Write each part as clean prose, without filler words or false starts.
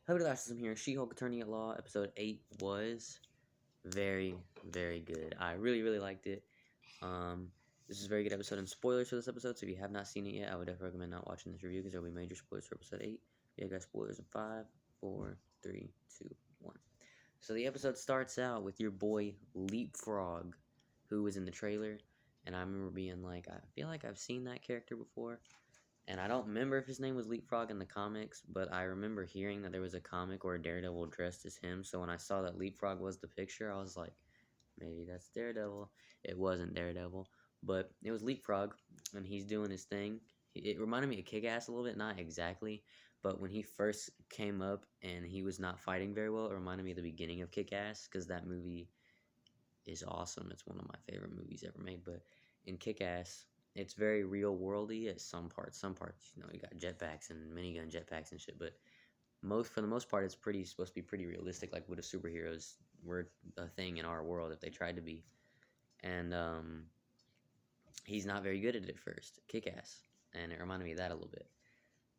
Hello, I'm here. She-Hulk Attorney at Law, episode 8 was very, very good. I really, really liked it. Um, this is a very good episode, and spoilers for this episode, so if you have not seen it yet, I would definitely recommend not watching this review, because there will be major spoilers for episode 8. Yeah, guys, spoilers in 5, 4, 3, 2, 1. So the episode starts out with your boy Leapfrog, who was in the trailer, and I remember being like, I feel like I've seen that character before. And I don't remember if his name was Leapfrog in the comics, but I remember hearing that there was a comic where Daredevil dressed as him. So when I saw that Leapfrog was the picture, I was like, maybe that's Daredevil. It wasn't Daredevil, but it was Leapfrog, and he's doing his thing. It reminded me of Kick-Ass a little bit, not exactly, but when he first came up and he was not fighting very well, it reminded me of the beginning of Kick-Ass, because that movie is awesome. It's one of my favorite movies ever made. But in Kick-Ass, it's very real worldy at some parts. Some parts, you got jetpacks and minigun jetpacks and shit. But for the most part, it's supposed to be pretty realistic, like what if superheroes were a thing in our world if they tried to be. And he's not very good at it at first. Kick-Ass, and it reminded me of that a little bit.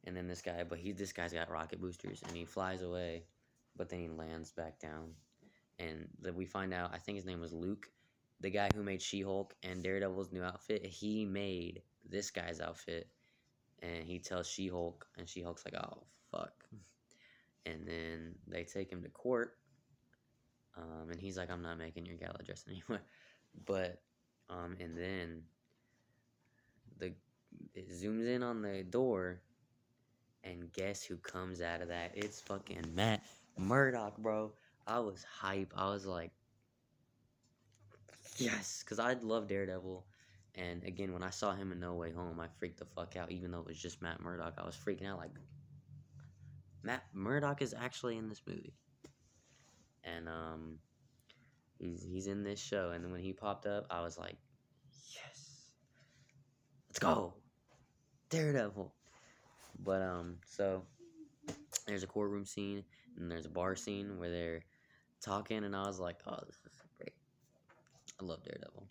And then this guy's got rocket boosters, and he flies away, but then he lands back down. And we find out, I think his name was Luke, the guy who made She-Hulk and Daredevil's new outfit. He made this guy's outfit, and he tells She-Hulk, and She-Hulk's like, oh, fuck. And then they take him to court, and he's like, I'm not making your gala dress anymore. But, and then it zooms in on the door, and guess who comes out of that? It's fucking Matt Murdock, bro. I was hype. I was like, yes, because I love Daredevil. And again, when I saw him in No Way Home, I freaked the fuck out, even though it was just Matt Murdock. I was freaking out like, Matt Murdock is actually in this movie. And he's in this show. And then when he popped up, I was like, yes, let's go, Daredevil. But so there's a courtroom scene, and there's a bar scene where they're talking, and I was like, oh, this is great. I love Daredevil.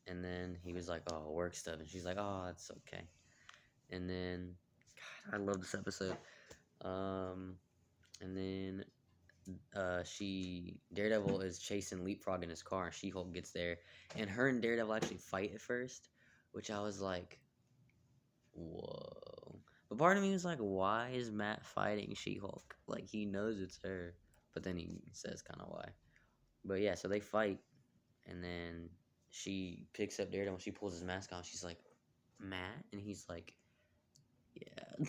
And then he was like, oh, work stuff, and she's like, oh, it's okay. And then, God, I love this episode. And then Daredevil is chasing Leapfrog in his car, and She-Hulk gets there, and her and Daredevil actually fight at first, which I was like, whoa. But part of me was like, why is Matt fighting She-Hulk? Like, he knows it's her, but then he says kind of why. But yeah, so they fight, and then she picks up Daredevil, she pulls his mask off, she's like, Matt? And he's like, yeah.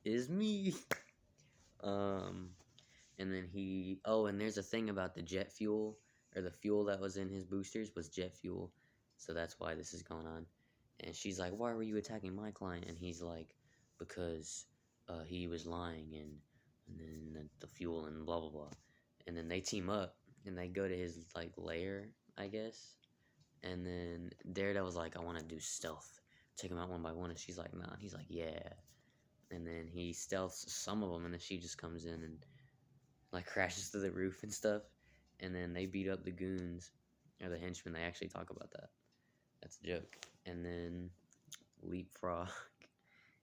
Is me. And then and there's a thing about the jet fuel, or the fuel that was in his boosters was jet fuel, so that's why this is going on. And she's like, why were you attacking my client? And he's like, because he was lying, and then the fuel and blah blah blah. And then they team up, and they go to his like lair, I guess. And then Daredevil's like, I want to do stealth, take them out one by one. And she's like, nah. He's like, yeah. And then he stealths some of them, and then she just comes in and like crashes to the roof and stuff. And then they beat up the goons, or the henchmen. They actually talk about that. That's a joke. And then Leapfrog,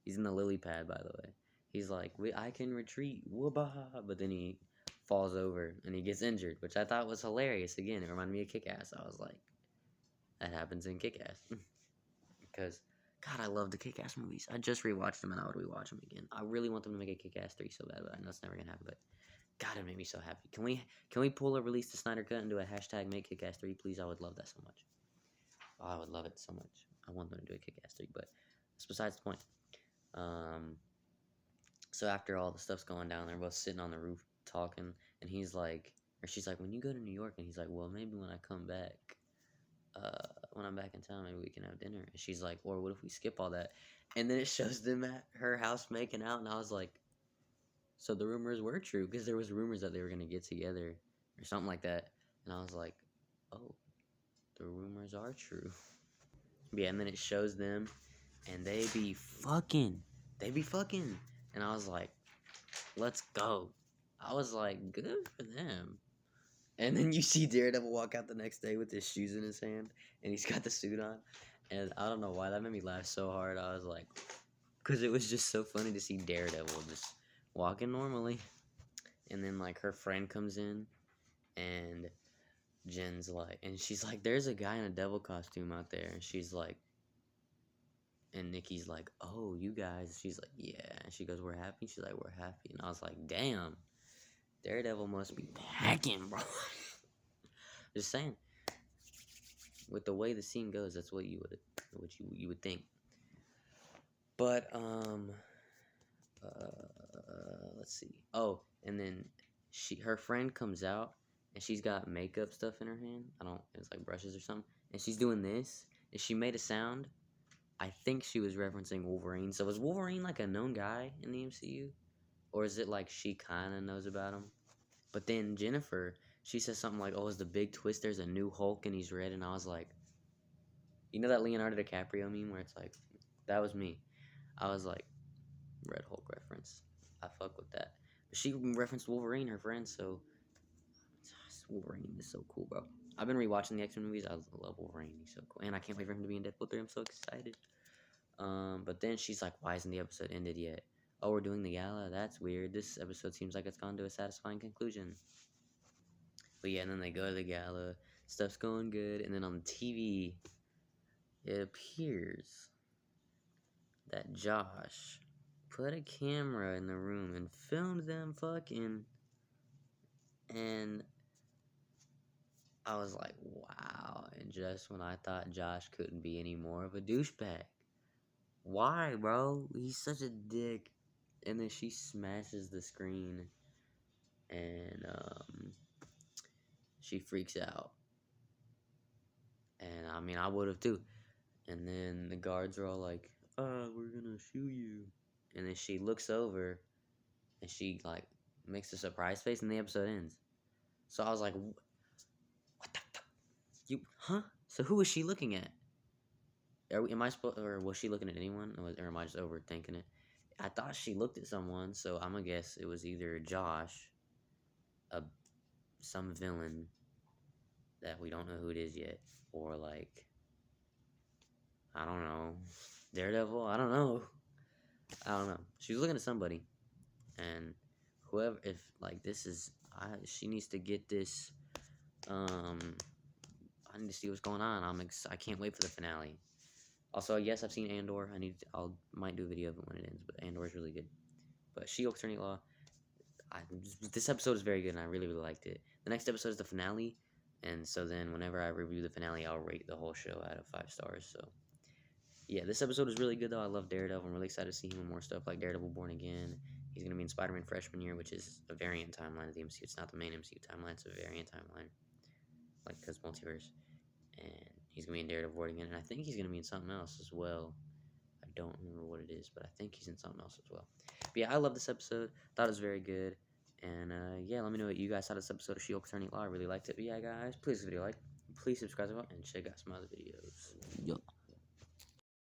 he's in the lily pad, by the way. He's like, I can retreat, whoop-ah. But then he falls over and he gets injured, which I thought was hilarious. Again, it reminded me of Kick-Ass. I was like, that happens in Kick-Ass. Because, God, I love the Kick-Ass movies. I just rewatched them, and I would rewatch them again. I really want them to make a Kick-Ass 3 so bad, but I know it's never going to happen. But God, it made me so happy. Can we pull a release the Snyder Cut and do a hashtag make Kick-Ass 3, please? I would love that so much. Oh, I would love it so much. I want them to do a Kick-Ass 3, but that's besides the point. So after all the stuff's going down, they're both sitting on the roof talking, and he's like, or she's like, when you go to New York, and he's like, well, maybe when I come back, when I'm back in town, maybe we can have dinner. And she's like, or what if we skip all that? And then it shows them at her house making out, and I was like, so the rumors were true, because there was rumors that they were going to get together or something like that. And I was like, oh, the rumors are true. Yeah, and then it shows them, and they be fucking. And I was like, let's go. I was like, good for them. And then you see Daredevil walk out the next day with his shoes in his hand, and he's got the suit on. And I don't know why, that made me laugh so hard. I was like, because it was just so funny to see Daredevil just walking normally. And then, like, her friend comes in, and Jen's like, and she's like, there's a guy in a devil costume out there. And she's like, and Nikki's like, oh, you guys. She's like, yeah. And she goes, we're happy? She's like, we're happy. And I was like, damn, Daredevil must be packing, bro. Just saying. With the way the scene goes, that's what you would think. But, let's see. Oh, and then her friend comes out, and she's got makeup stuff in her hand. It's like brushes or something. And she's doing this, and she made a sound. I think she was referencing Wolverine. So is Wolverine like a known guy in the MCU? Or is it like she kind of knows about him? But then Jennifer, she says something like, oh, is the big twist there's a new Hulk and he's red? And I was like, you know that Leonardo DiCaprio meme where it's like, that was me. I was like, Red Hulk reference. I fuck with that. But she referenced Wolverine, her friend, so Wolverine is so cool, bro. I've been rewatching the X-Men movies. I love Wolverine. He's so cool. And I can't wait for him to be in Deadpool 3. I'm so excited. But then she's like, why isn't the episode ended yet? Oh, we're doing the gala? That's weird. This episode seems like it's gone to a satisfying conclusion. But yeah, and then they go to the gala. Stuff's going good. And then on the TV, it appears that Josh put a camera in the room and filmed them fucking. And I was like, wow. And just when I thought Josh couldn't be any more of a douchebag. Why, bro? He's such a dick. And then she smashes the screen. And she freaks out. And I mean, I would have too. And then the guards are all like, we're gonna shoot you. And then she looks over and she like makes a surprise face and the episode ends. So I was like, what the fuck? Huh? So who is she looking at? Am I supposed, or was she looking at anyone? Or am I just overthinking it? I thought she looked at someone, so I'm gonna guess it was either Josh, some villain that we don't know who it is yet, or like, I don't know, Daredevil. I don't know. She was looking at somebody, and whoever, if like this is, she needs to get this. I need to see what's going on. I can't wait for the finale. Also, yes, I've seen Andor. Might do a video of it when it ends, but Andor is really good. But She-Hulk Attorney Law, this episode is very good, and I really, really liked it. The next episode is the finale, and so then whenever I review the finale, I'll rate the whole show out of 5 stars. So, yeah, this episode is really good, though. I love Daredevil. I'm really excited to see him in more stuff like Daredevil Born Again. He's going to be in Spider-Man Freshman Year, which is a variant timeline of the MCU. It's not the main MCU timeline. It's a variant timeline, like, because multiverse. And he's going to be in Daredevil Born Again, and I think he's going to be in something else as well. I don't remember what it is, but I think he's in something else as well. But yeah, I love this episode. Thought it was very good. And yeah, let me know what you guys thought of this episode of She-Hulk Attorney Law. I really liked it. But yeah, guys, please give the video a like. Please subscribe and check out some other videos. Yo.